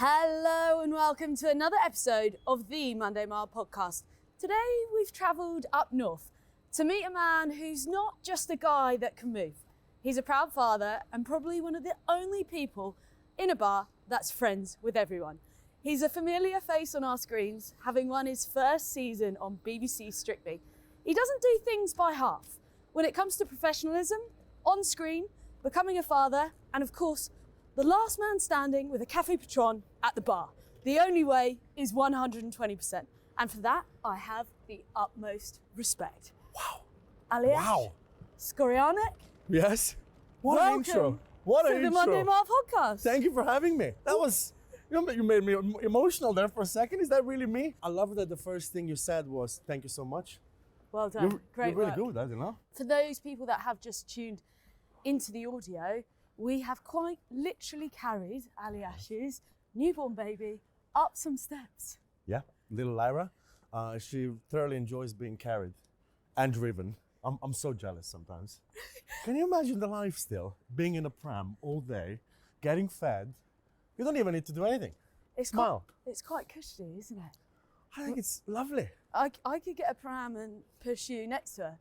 Hello and welcome to another episode of the Monday Mile podcast. Today we've travelled up north to meet a man who's not just a guy that can move. He's a proud father and probably one of the only people in a bar that's friends with everyone. He's a familiar face on our screens, having won his first season on BBC Strictly. He doesn't do things by half. When it comes to professionalism, on screen, becoming a father, and of course, the last man standing with a Café Patron at the bar. The only way is 120%. And for that, I have the utmost respect. Wow. Aljaž Škorjanec. Yes. What an intro. What an intro. To the Monday Mile podcast. Thank you for having me. That was, you made me emotional there for a second. Is that really me? I love that the first thing you said was, thank you so much. Well done. Great You're really work. good at it, you know? For those people that have just tuned into the audio, we have quite literally carried Aljaz's newborn baby up some steps. Yeah, little Lyra. She thoroughly enjoys being carried and driven. I'm so jealous sometimes. Can you imagine the life still? Being in a pram all day, getting fed. You don't even need to do anything. Smile. It's quite cushy, isn't it? I think it's lovely. I could get a pram and push you next to her.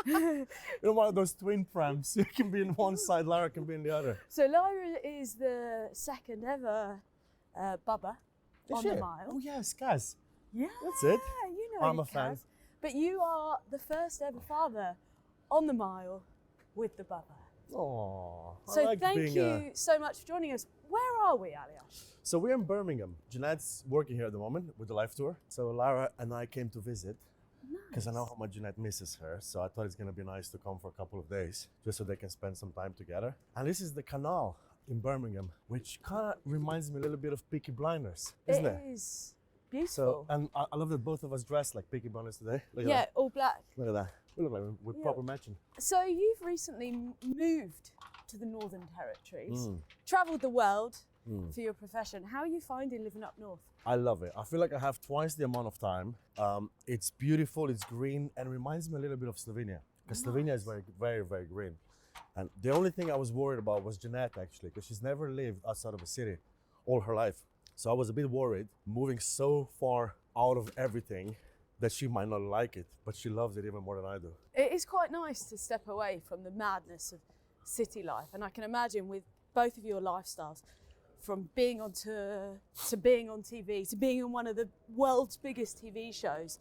You know, one of those twin prams. You can be in one side, Lyra can be in the other. So Lyra is the second ever bubba on the mile. Oh yes, Kaz. Yeah, That's it. You know, I'm a fan. But you are the first ever father on the mile with the bubba. Oh, So thank you so much for joining us. Where are we, Alijaž? So we're in Birmingham. Janette's working here at the moment with the live tour. So Lyra and I came to visit because I know how much Janette misses her. So I thought it's going to be nice to come for a couple of days just so they can spend some time together. And this is the canal in Birmingham, which kind of reminds me a little bit of Peaky Blinders, isn't it? It is beautiful. So, and I love that both of us dressed like Peaky Blinders today. Look at yeah, that. all black. Look at that. We look like we're proper matching. So you've recently moved to the Northern Territories, travelled the world for your profession. How are you finding living up north? I love it. I feel like I have twice the amount of time. It's beautiful, it's green, and reminds me a little bit of Slovenia. Because Slovenia is very, very, very green. And the only thing I was worried about was Janette, actually, because she's never lived outside of a city all her life. So I was a bit worried, moving so far out of everything, that she might not like it, but she loves it even more than I do. It is quite nice to step away from the madness of city life. And I can imagine with both of your lifestyles, from being on tour, to being on TV, to being on one of the world's biggest TV shows,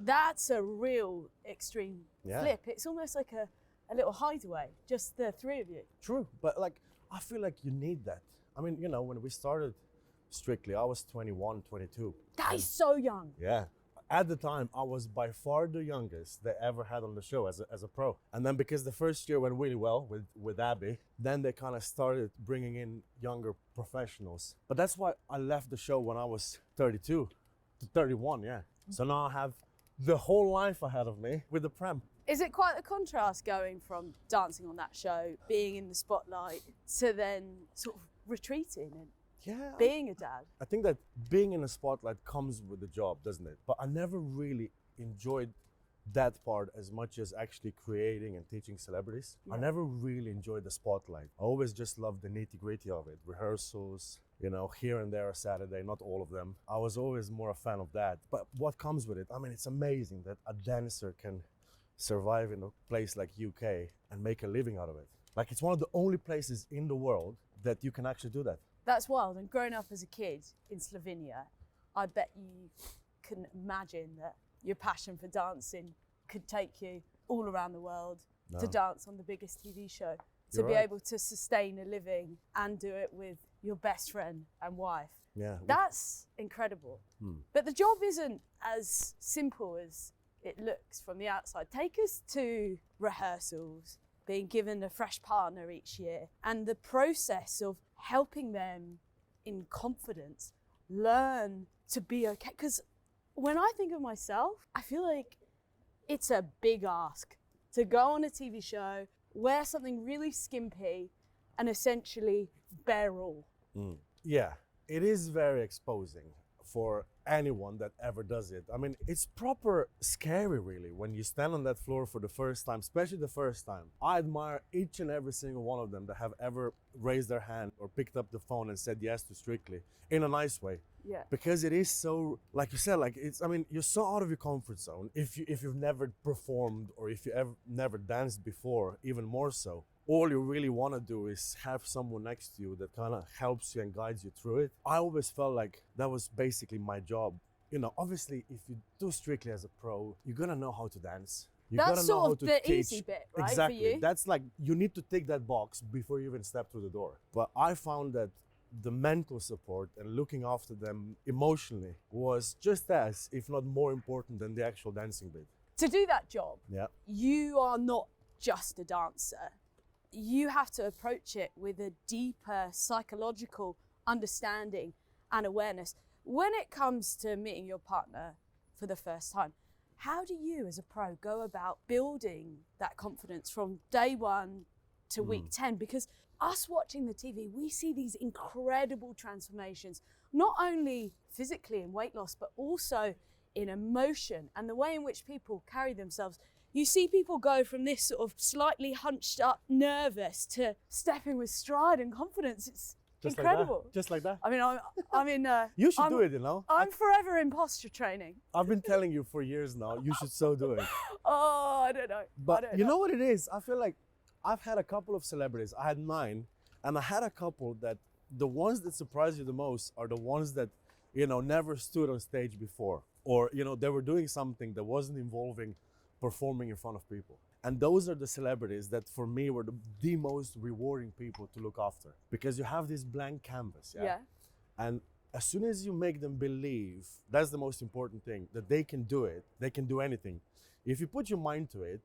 that's a real extreme flip. It's almost like a little hideaway, just the three of you. True, but like, I feel like you need that. I mean, you know, when we started Strictly, I was 21, 22. That is so young. Yeah. At the time, I was by far the youngest they ever had on the show as a pro. And then because the first year went really well with Abbey, then they kind of started bringing in younger professionals. But that's why I left the show when I was 32 to 31, yeah. So now I have the whole life ahead of me with the pram. Is it quite a contrast going from dancing on that show, being in the spotlight, to then sort of retreating and being a dad? I think that being in a spotlight comes with the job, doesn't it? But I never really enjoyed that part as much as actually creating and teaching celebrities. I never really enjoyed the spotlight. I always just loved the nitty-gritty of it. Rehearsals, you know, here and there a Saturday, not all of them. I was always more a fan of that. But what comes with it? I mean, it's amazing that a dancer can survive in a place like UK and make a living out of it. Like, it's one of the only places in the world that you can actually do that. That's wild. And growing up as a kid in Slovenia, I bet you can imagine that your passion for dancing could take you all around the world to dance on the biggest TV show, to be able to sustain a living and do it with your best friend and wife. Yeah. That's incredible. But the job isn't as simple as it looks from the outside. Take us to rehearsals, being given a fresh partner each year, and the process of helping them in confidence learn to be okay. Because when I think of myself, I feel like it's a big ask to go on a TV show, wear something really skimpy, and essentially bare all. Yeah, it is very exposing for anyone that ever does it. I mean, it's proper scary really when you stand on that floor for the first time, especially the first time. I admire each and every single one of them that have ever raised their hand or picked up the phone and said yes to Strictly in a nice way. Yeah. Because it is so, like you said, like it's, I mean, you're so out of your comfort zone. If you've never performed or if you ever never danced before, even more so. All you really want to do is have someone next to you that kind of helps you and guides you through it. I always felt like that was basically my job. You know, obviously, if you do Strictly as a pro, you're gonna know how to dance. You That's gotta know sort how of to the teach. easy bit, right, for Exactly. you? That's like, you need to tick that box before you even step through the door. But I found that the mental support and looking after them emotionally was just as, if not more important than the actual dancing bit. To do that job, Yeah. you are not just a dancer. You have to approach it with a deeper psychological understanding and awareness. When it comes to meeting your partner for the first time, how do you as a pro go about building that confidence from day one to week 10? Because us watching the TV, we see these incredible transformations, not only physically in weight loss, but also in emotion and the way in which people carry themselves. You see people go from this sort of slightly hunched up, nervous, to stepping with stride and confidence. It's Just incredible. Like that. Just like that. I mean, I'm in. You should do it, you know. I'm forever in posture training. I've been telling you for years now, you should so do it. Oh, I don't know. But you know what it is? I feel like I've had a couple of celebrities. I had 9, and I had a couple that the ones that surprise you the most are the ones that, you know, never stood on stage before, or, you know, they were doing something that wasn't involving performing in front of people. And those are the celebrities that for me were the most rewarding people to look after, because you have this blank canvas. Yeah. And as soon as you make them believe, that's the most important thing, that they can do it, they can do anything. If you put your mind to it,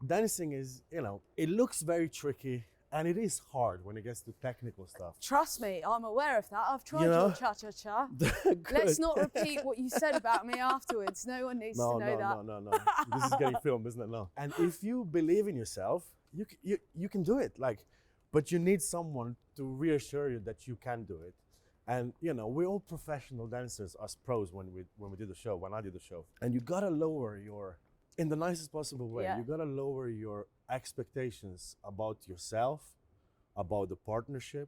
dancing is, you know, it looks very tricky and it is hard when it gets to technical stuff. Trust me, I'm aware of that. I've tried You know? your cha-cha-cha. Good. Let's not repeat what you said about me afterwards. No one needs to know that. No. This is getting filmed, isn't it? No. And if you believe in yourself, you can do it. Like, but you need someone to reassure you that you can do it. And you know, we're all professional dancers, us pros, when we did the show, when I did the show. And you gotta lower your, in the nicest possible way, you gotta lower your expectations about yourself, about the partnership,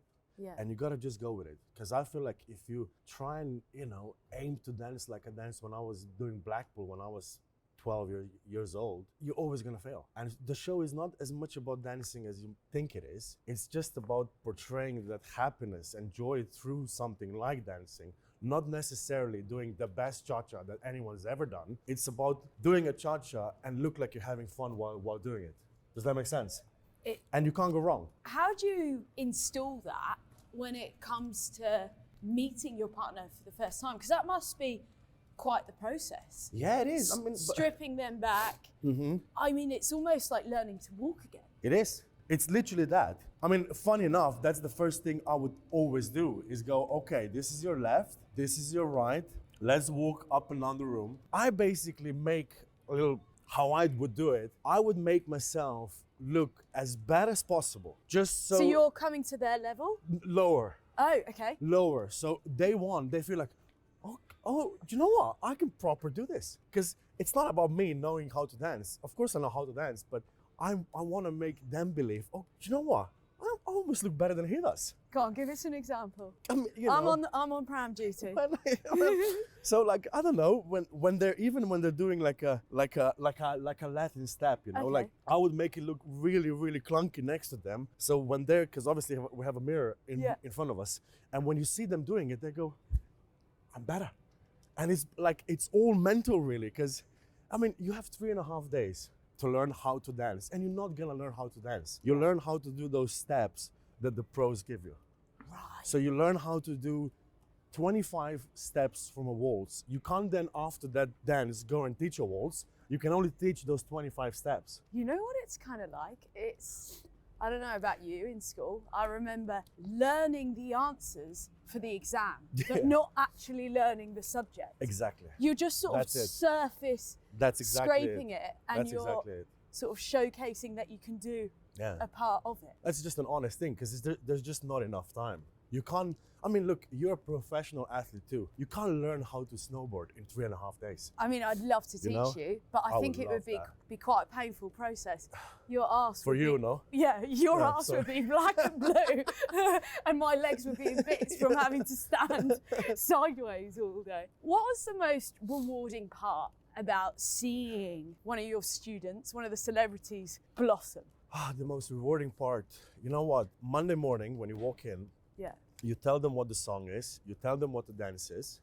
and you gotta just go with it. Because I feel like if you try and, you know, aim to dance like I danced when I was doing Blackpool when I was 12 years old, you're always gonna fail. And the show is not as much about dancing as you think it is. It's just about portraying that happiness and joy through something like dancing, not necessarily doing the best cha-cha that anyone's ever done. It's about doing a cha-cha and look like you're having fun while doing it. Does that make sense? And you can't go wrong. How do you install that when it comes to meeting your partner for the first time? Because that must be quite the process. Yeah, it is. I mean, stripping them back. I mean, it's almost like learning to walk again. It is. It's literally that. I mean, funny enough, that's the first thing I would always do is go, okay, this is your left, this is your right. Let's walk up and down the room. I basically make a little, how I would do it, I would make myself look as bad as possible. Just so. So you're coming to their level? Lower. Oh, okay. Lower. So day one, they feel like, oh, do you know what? I can proper do this. Because it's not about me knowing how to dance. Of course I know how to dance, but I want to make them believe, oh, do you know what? I almost look better than he does. Go on, give us an example. I mean, you know, I'm on pram duty. So like, I don't know, when they're doing like a Latin step, you know, like I would make it look really, really clunky next to them. So when they're, because obviously we have a mirror in front of us, and when you see them doing it, they go, I'm better. And it's like, it's all mental really, because I mean, you have 3.5 days to learn how to dance, and you're not gonna learn how to dance. You learn how to do those steps that the pros give you. Right. So you learn how to do 25 steps from a waltz. You can't then after that dance go and teach a waltz. You can only teach those 25 steps. You know what it's kind of like? It's, I don't know about you in school. I remember learning the answers for the exam, but not actually learning the subject. Exactly. You're just sort of surface scraping it, and you're sort of showcasing that you can do a part of it. That's just an honest thing, because there's just not enough time. You can't, I mean, look, you're a professional athlete too. You can't learn how to snowboard in 3.5 days. I mean, I'd love to teach you, but I think it would be quite a painful process. Your arse For would you, be, no? Yeah, your Yeah, arse sorry. would be black and blue, and my legs would be in bits from having to stand sideways all day. What was the most rewarding part about seeing one of your students, one of the celebrities, blossom? The most rewarding part, you know what? Monday morning when you walk in, Yeah. you tell them what the song is, you tell them what the dance is.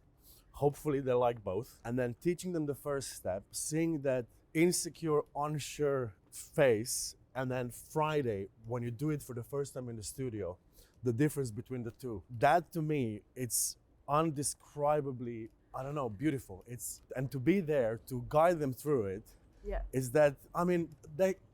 Hopefully they like both. And then teaching them the first step, seeing that insecure, unsure face. And then Friday, when you do it for the first time in the studio, the difference between the two. That to me, it's undescribably, I don't know, beautiful. And to be there to guide them through it, Yeah. is that, I mean,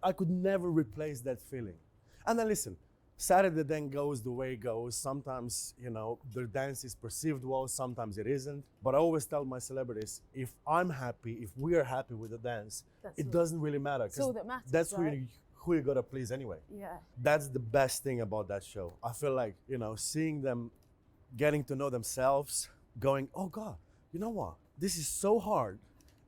I could never replace that feeling. And then listen, Saturday then goes the way it goes. Sometimes, you know, the dance is perceived well, sometimes it isn't. But I always tell my celebrities, if I'm happy, if we are happy with the dance, it doesn't really matter. It's all that matters, That's right? who you gotta please anyway. Yeah. That's the best thing about that show. I feel like, you know, seeing them getting to know themselves, going, oh God, you know what? This is so hard.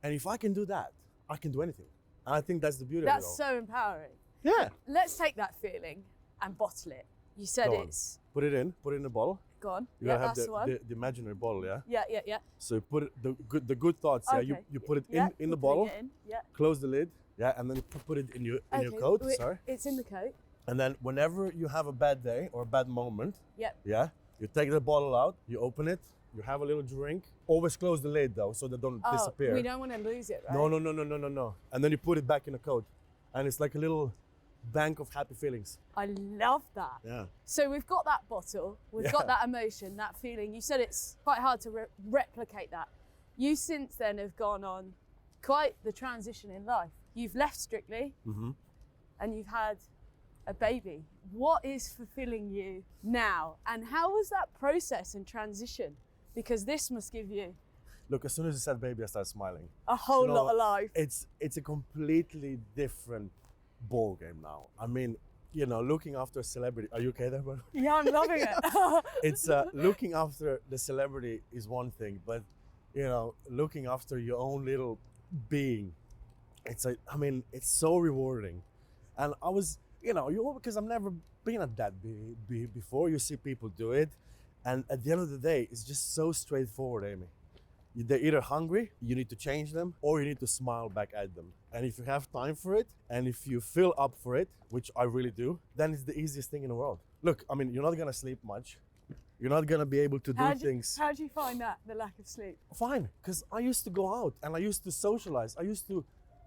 And if I can do that, I can do anything. And I think that's the beauty of it all. That's so empowering. Yeah. Let's take that feeling and bottle it. You said Go on. it's Put it in a bottle. gone. You Yeah, gotta have that's the one. the imaginary bottle, yeah? Yeah. So you put it, the good thoughts, yeah, Okay. you put it Yeah, in the we're putting bottle, it in. Yeah. close the lid, yeah, and then you put it in your coat, sorry. It's in the coat. And then whenever you have a bad day or a bad moment, Yep. yeah, you take the bottle out, you open it, you have a little drink. Always close the lid though, so they don't disappear. We don't want to lose it, right? No. And then you put it back in the coat. And it's like a little bank of happy feelings. I love that. Yeah. So we've got that bottle, we've got that emotion, that feeling. You said it's quite hard to replicate that. You since then have gone on quite the transition in life. You've left Strictly and you've had a baby. What is fulfilling you now? And how was that process and transition? Because this must give you Look, as soon as you said baby, I started smiling. a whole You know, lot of life. It's a completely different ball game now. I mean, you know, looking after a celebrity. Are you okay there, bro? Yeah, I'm loving it. It's looking after the celebrity is one thing, but you know, looking after your own little being, it's like, I mean, it's so rewarding. And I was, you know, because I've never been at that before. You see people do it, and at the end of the day, it's just so straightforward, Aimee. They're either hungry, you need to change them, or you need to smile back at them. And if you have time for it, and if you feel up for it, which I really do, then it's the easiest thing in the world. Look, I mean, you're not gonna sleep much. You're not gonna be able to do things. How do you find that, the lack of sleep? Fine, because I used to go out and I used to socialize. I used to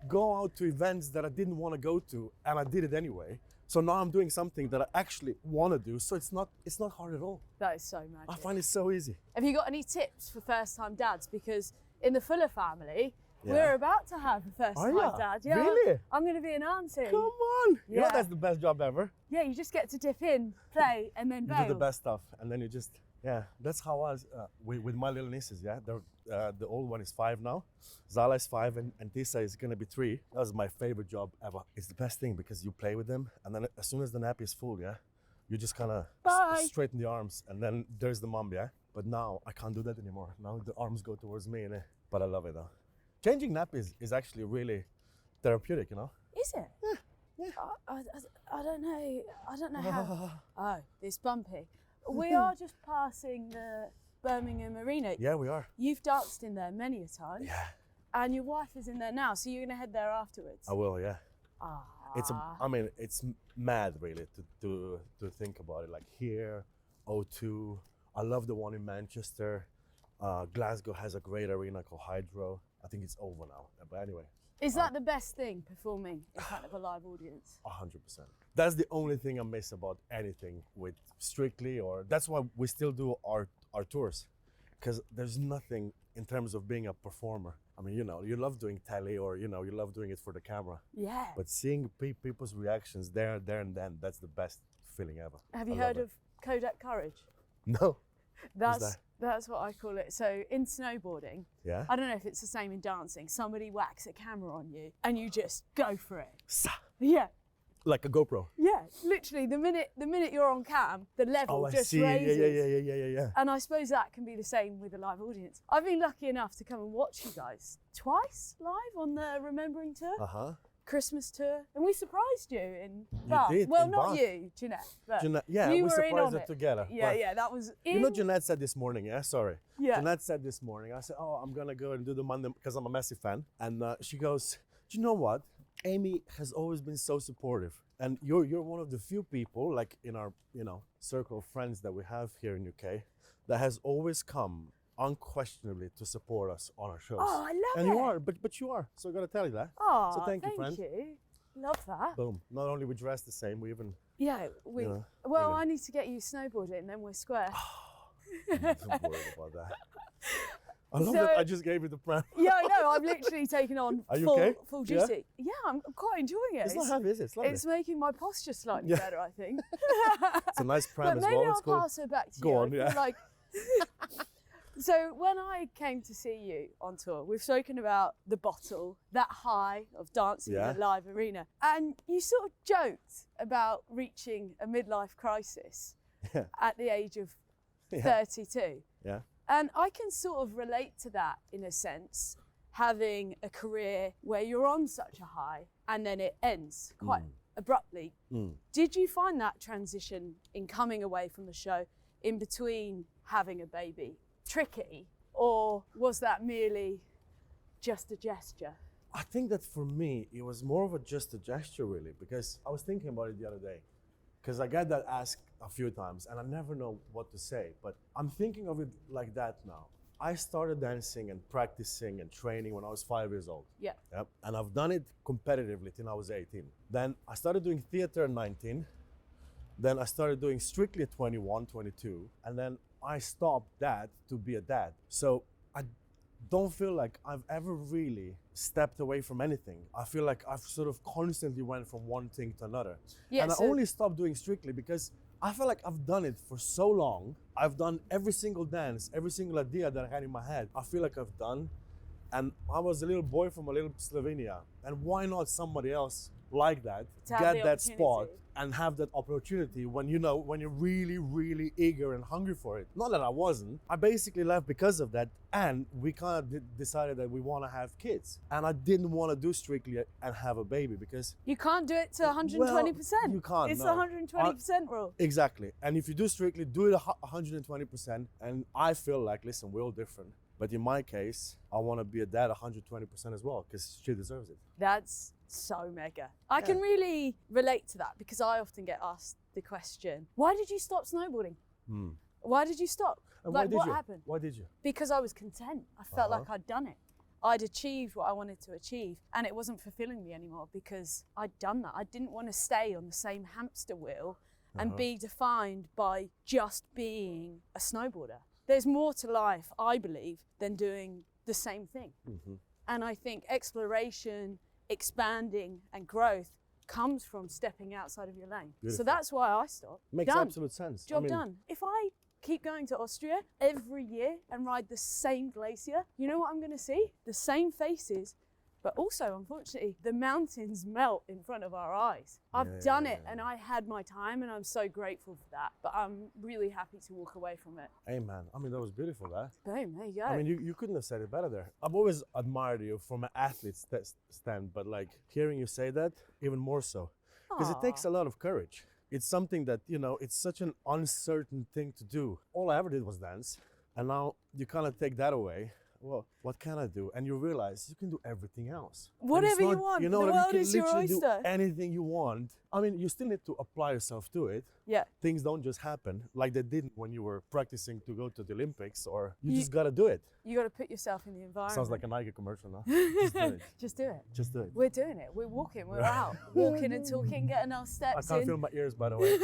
go out to events that I didn't want to go to, and I did it anyway. So now I'm doing something that I actually want to do, so it's not hard at all. That is so magic. I find it so easy. Have you got any tips for first-time dads? Because in the Fuller family, we're about to have a first-time dad. Yeah, really? I'm going to be an auntie. Come on! You know Yeah. that's the best job ever. Yeah, you just get to dip in, play, and then You bail. do the best stuff, and then you just, yeah. That's how I was with my little nieces, yeah. The old one is 5 now. Zala is 5, and Tisa is gonna be 3. That was my favorite job ever. It's the best thing because you play with them, and then as soon as the nappy is full, yeah, you just kind of straighten the arms, and then there's the mom, yeah. But now I can't do that anymore. Now the arms go towards me, but I love it though. Changing nappies is actually really therapeutic, you know. Is it? Yeah. I don't know. I don't know how. Oh, it's bumpy. We are just passing the Birmingham Arena. Yeah, we are. You've danced in there many a time. Yeah. And your wife is in there now, so you're going to head there afterwards. I will, yeah. Ah. I mean, it's mad really to think about it. Like here, O2. I love the one in Manchester. Glasgow has a great arena called Hydro. I think it's over now. But anyway. Is that the best thing, performing in front of a live audience? 100%. That's the only thing I miss about anything with Strictly, or that's why we still do our tours. Because there's nothing in terms of being a performer. I mean, you know, you love doing telly, or, you know, you love doing it for the camera. Yeah. But seeing people's reactions there and then, that's the best feeling ever. Have you heard of Kodak Courage? No. That's what I call it. So in snowboarding, Yeah? I don't know if it's the same in dancing. Somebody whacks a camera on you and you just go for it. Sa. Yeah. Like a GoPro. Yeah, literally the minute you're on cam, the level just see. raises. Yeah. And I suppose that can be the same with a live audience. I've been lucky enough to come and watch you guys twice live on the Remembering tour, Christmas tour, and we surprised you in Bath. did, Well, in not Bath. you, Janette, but we were in surprised on it it together. Yeah, that was. You know, Janette said this morning. Sorry. Yeah. Janette said this morning. I said, I'm gonna go and do the Monday because I'm a massive fan, and she goes, do you know what? Aimee has always been so supportive, and you're one of the few people, like in our circle of friends that we have here in UK, that has always come unquestionably to support us on our shows. Oh, I love and it. you are, but you are. So I gotta tell you that. Oh, so thank you, friend. Love that. Boom. Not only we dress the same, we even. Yeah, we. Well, I need to get you snowboarding, and then we're square. I'm not worried about that. I love that I just gave you the pram. Yeah, I know. I'm literally taking on full duty. Yeah, I'm quite enjoying it. It's not heavy, is it? It's lovely. It's making my posture slightly better, I think. It's a nice pram but as well. maybe It's I'll cool. pass her back to Go you. on, yeah. Like, so when I came to see you on tour, we've spoken about the bottle, that high of dancing in a live arena, and you sort of joked about reaching a midlife crisis at the age of 32. Yeah. And I can sort of relate to that in a sense, having a career where you're on such a high and then it ends quite abruptly. Did you find that transition in coming away from the show in between having a baby tricky, or was that merely just a gesture? I think that for me, it was more of just a gesture really, because I was thinking about it the other day. Because I got that asked a few times and I never know what to say, but I'm thinking of it like that now. I started dancing and practicing and training when I was 5 years old. Yeah. Yep. And I've done it competitively till I was 18. Then I started doing theater at 19. Then I started doing strictly at 21, 22. And then I stopped that to be a dad. So I don't feel like I've ever really stepped away from anything. I feel like I've sort of constantly went from one thing to another. Yeah, and I only stopped doing strictly because I feel like I've done it for so long. I've done every single dance, every single idea that I had in my head. I feel like I've done. And I was a little boy from a little Slovenia. And why not somebody else like that, get that spot and have that opportunity when when you're really, really eager and hungry for it. Not that I wasn't. I basically left because of that, and we kind of decided that we want to have kids. And I didn't want to do strictly and have a baby because you can't do it to 120%. Well, you can't. It's the 120% rule. Exactly. And if you do strictly, do it 120%. And I feel like, listen, we're all different. But in my case, I want to be a dad 120% as well because she deserves it. That's so mega. I can really relate to that because I often get asked the question, why did you stop snowboarding? Why did you stop? And like, what happened? Why did you? Because I was content. I felt like I'd done it. I'd achieved what I wanted to achieve and it wasn't fulfilling me anymore because I'd done that. I didn't want to stay on the same hamster wheel and be defined by just being a snowboarder. There's more to life, I believe, than doing the same thing. And I think exploration, expanding and growth comes from stepping outside of your lane. Beautiful. So that's why I stopped. Makes absolute sense. Job done. If I keep going to Austria every year and ride the same glacier, you know what I'm going to see? The same faces, but also, unfortunately, the mountains melt in front of our eyes. I've done it and I had my time and I'm so grateful for that, but I'm really happy to walk away from it. Hey man, I mean, that was beautiful, that. Boom, there you go. I mean, you couldn't have said it better there. I've always admired you from an athlete's stand, but like hearing you say that, even more so. Because it takes a lot of courage. It's something that, it's such an uncertain thing to do. All I ever did was dance. And now you kind of take that away. Well, what can I do? And you realize you can do everything else. Whatever you want. You know, the world you is can your literally oyster. do anything you want. I mean, you still need to apply yourself to it. Yeah. Things don't just happen like they did when you were practicing to go to the Olympics, or you just got to do it. You got to put yourself in the environment. Sounds like a Nike commercial now. Just do it. Just do it. Just do it. We're doing it. We're walking. We're out. Walking and talking, getting our steps I can't feel my ears, by the way.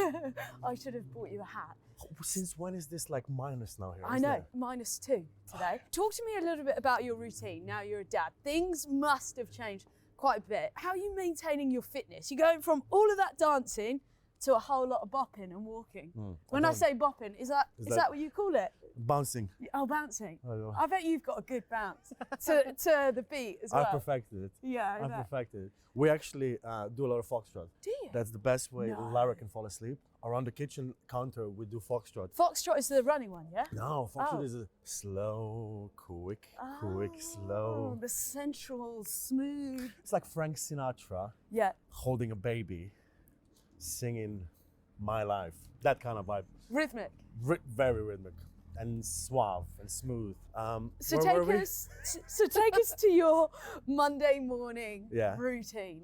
I should have bought you a hat. Since when is this like minus now here? I know, -2 today. Talk to me a little bit about your routine now you're a dad. Things must have changed quite a bit. How are you maintaining your fitness? You're going from all of that dancing to a whole lot of bopping and walking. When I say bopping, is that what you call it? Bouncing. Oh, bouncing. I know. I bet you've got a good bounce to the beat as well. I perfected it. Yeah, I perfected it. We actually do a lot of foxtrot. Do you? That's the best way No. Lyra can fall asleep. Around the kitchen counter, we do foxtrot. Foxtrot is the running one, yeah? No, foxtrot Oh. is a slow, quick, Oh, slow. the sensual, smooth. It's like Frank Sinatra Yeah, holding a baby, singing My Life. That kind of vibe. rhythmic. Very rhythmic and suave and smooth. So where were we? take us to your Monday morning Yeah. routine.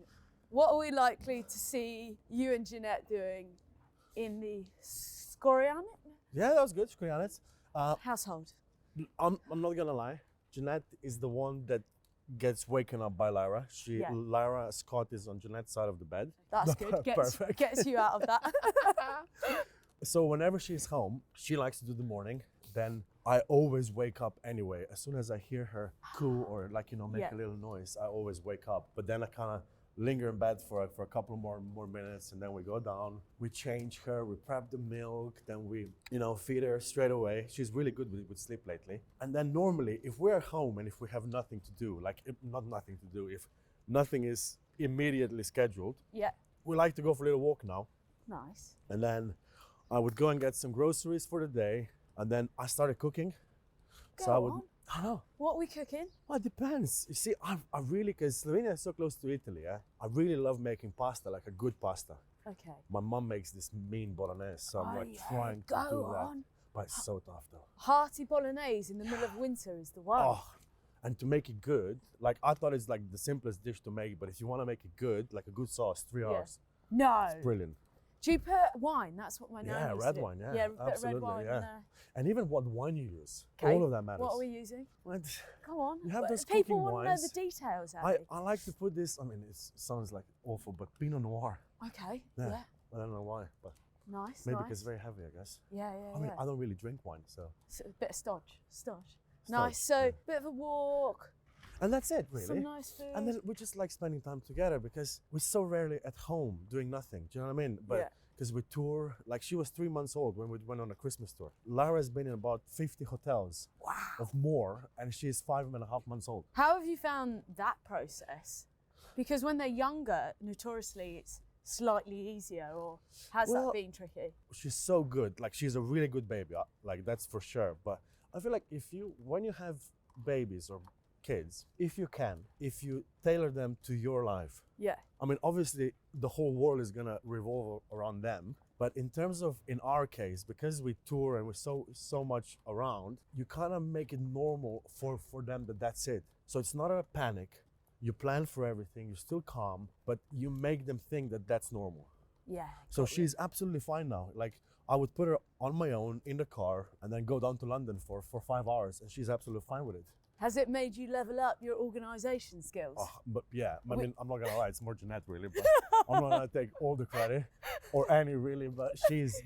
What are we likely to see you and Janette doing in the Škorjanec Yeah, that was good, Škorjanec. household? I'm not gonna lie. Janette is the one that gets waken up by Lyra. Yeah. Lyra Scott is on Janette's side of the bed. That's good. Perfect. Gets you out of that. So whenever she's home, she likes to do the morning. Then I always wake up anyway. As soon as I hear her coo or make Yeah. a little noise, I always wake up. But then I kind of linger in bed for a couple more minutes, and then we go down. We change her, we prep the milk, then we feed her straight away. She's really good with sleep lately. And then normally, if we're home and if we have nothing to do, if nothing is immediately scheduled, Yeah, we like to go for a little walk now. nice. And then I would go and get some groceries for the day. And then I started cooking. Go on. I know. What are we cooking? Well, it depends. You see, I really, because Slovenia is so close to Italy, yeah? I really love making pasta, like a good pasta. Okay. My mom makes this mean bolognese, so I'm Oh, like yeah, trying to go do that. on. But it's so tough though. Hearty bolognese in the middle of winter is the one. Oh, and to make it good, like I thought it's like the simplest dish to make, but if you want to make it good, like a good sauce, 3 Yeah. hours. No. It's brilliant. Do you put wine? That's what my nan Yeah, used red to do. wine, yeah, Yeah, a bit of red absolutely, wine yeah. in there. And even what wine you use, Okay, all of that matters. What are we using? What? Come on. You have those People cooking want to know wines. the details, Abby. I like to put this, I mean, it sounds like awful, but Pinot Noir. Okay, Yeah. yeah. I don't know why, but Nice, maybe nice. because it's very heavy, I guess. Yeah, yeah, I mean, yeah. I don't really drink wine, so. So a bit of stodge. Nice, Stodge, so yeah. bit of a walk, And that's it, really. some nice food. And then we just like spending time together because we're so rarely at home doing nothing. Do you know what I mean? But Yeah. because we tour, like she was 3 months old when we went on a Christmas tour. Lyra's been in about 50 hotels of more, and she's 5.5 months old. How have you found that process? Because when they're younger, notoriously it's slightly easier, or has Well, that been tricky? She's so good. Like she's a really good baby. Like that's for sure. But I feel like when you have babies or kids, if you tailor them to your life. Yeah, I mean, obviously the whole world is gonna revolve around them. But in terms of, in our case, because we tour and we're so much around, you kind of make it normal for them that's it. So it's not a panic. You plan for everything. You're still calm, but you make them think that's normal. yeah. So got you. she's absolutely fine now. Like I would put her on my own in the car and then go down to London for 5 hours, and she's absolutely fine with it. Has it made you level up your organisation skills? Oh, but yeah, I mean, I'm not gonna lie, it's more Janette really, but I'm not gonna take all the credit or any really, but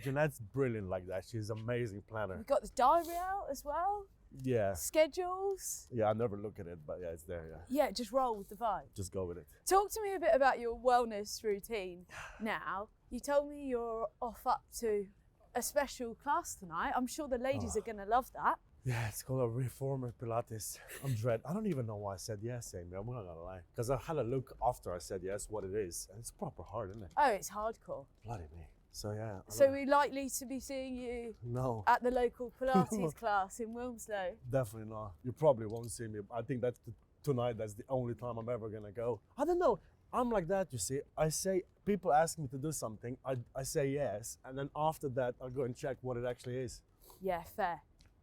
Janette's brilliant like that. She's an amazing planner. We've got the diary out as well, Yeah, schedules. yeah, I never look at it, but yeah, it's there. Yeah, Yeah, just roll with the vibe. just go with it. Talk to me a bit about your wellness routine now. You told me you're off up to a special class tonight. I'm sure the ladies are going to love that. Yeah, it's called a reformer Pilates. I don't even know why I said yes, Amy. I'm not gonna lie, because I had a look after I said yes what it is, and it's proper hard, isn't it? Oh, it's hardcore. Bloody me. So yeah. So we're likely to be seeing you No, at the local Pilates class in Wilmslow. definitely not. You probably won't see me. I think that's tonight. That's the only time I'm ever gonna go. I don't know. I'm like that, you see. I say, people ask me to do something, I say yes, and then after that, I'll go and check what it actually is. Yeah, fair.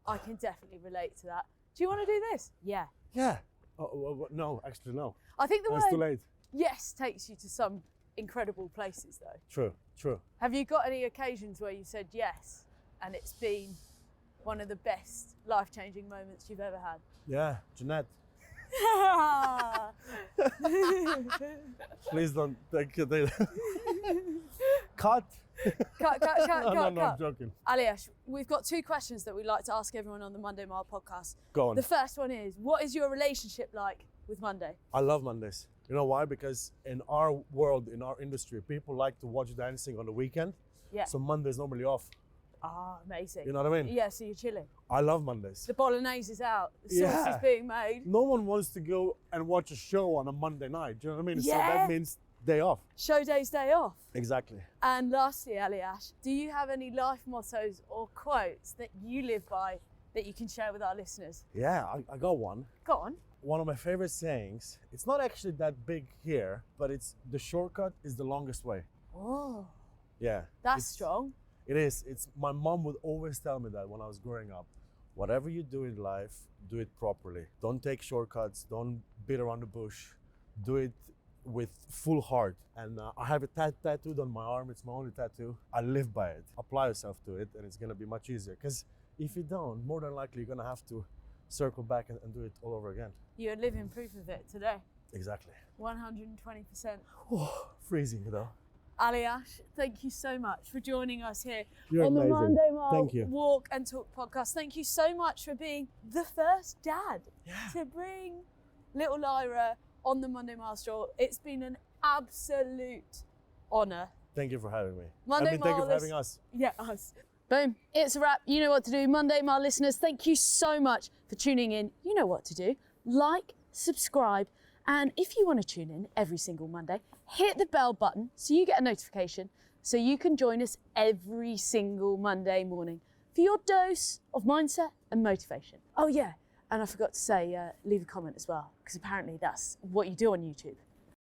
I can definitely relate to that. Do you want to do this? Yeah. Yeah. No, actually, no. I think the It's too word late. yes takes you to some incredible places, though. True. Have you got any occasions where you said yes and it's been one of the best life-changing moments you've ever had? Yeah, Janette, please don't take it. Cut. Cut. No, I'm joking. Alijaž, we've got 2 questions that we'd like to ask everyone on the Monday Mile podcast. Go on. The first one is, what is your relationship like with Monday? I love Mondays. You know why? Because in our world, in our industry, people like to watch dancing on the weekend. Yeah. So Monday's normally off. Ah, amazing. You know what I mean? Yeah, so you're chilling. I love Mondays. The bolognese is out. The sauce is being made. No one wants to go and watch a show on a Monday night. Do you know what I mean? Yeah. So that means day off. Show day's day off. Exactly. And lastly, Alijaž, do you have any life mottos or quotes that you live by that you can share with our listeners? Yeah, I got one. Go on. One of my favorite sayings, it's not actually that big here, but it's the shortcut is the longest way. Oh, Yeah. that's strong. It is. My mom would always tell me that when I was growing up. Whatever you do in life, do it properly. Don't take shortcuts. Don't beat around the bush. Do it with full heart. And I have it tattooed on my arm. It's my only tattoo. I live by it. Apply yourself to it and it's going to be much easier. Because if you don't, more than likely you're going to have to circle back and do it all over again. You're living proof of it today. Exactly. 120%. Oh, freezing though. Alijaž, thank you so much for joining us here You're on amazing. the Monday Mile Thank you. Walk and Talk podcast. Thank you so much for being the first dad to bring little Lyra on the Monday Mile stroll. It's been an absolute honour. Thank you for having me. Monday thank you Mile for having us. Yeah, us. Boom. It's a wrap. You know what to do. Monday Mile listeners, thank you so much for tuning in. You know what to do. Like, subscribe, and if you want to tune in every single Monday, hit the bell button so you get a notification so you can join us every single Monday morning for your dose of mindset and motivation. Oh yeah, and I forgot to say, leave a comment as well, because apparently that's what you do on YouTube.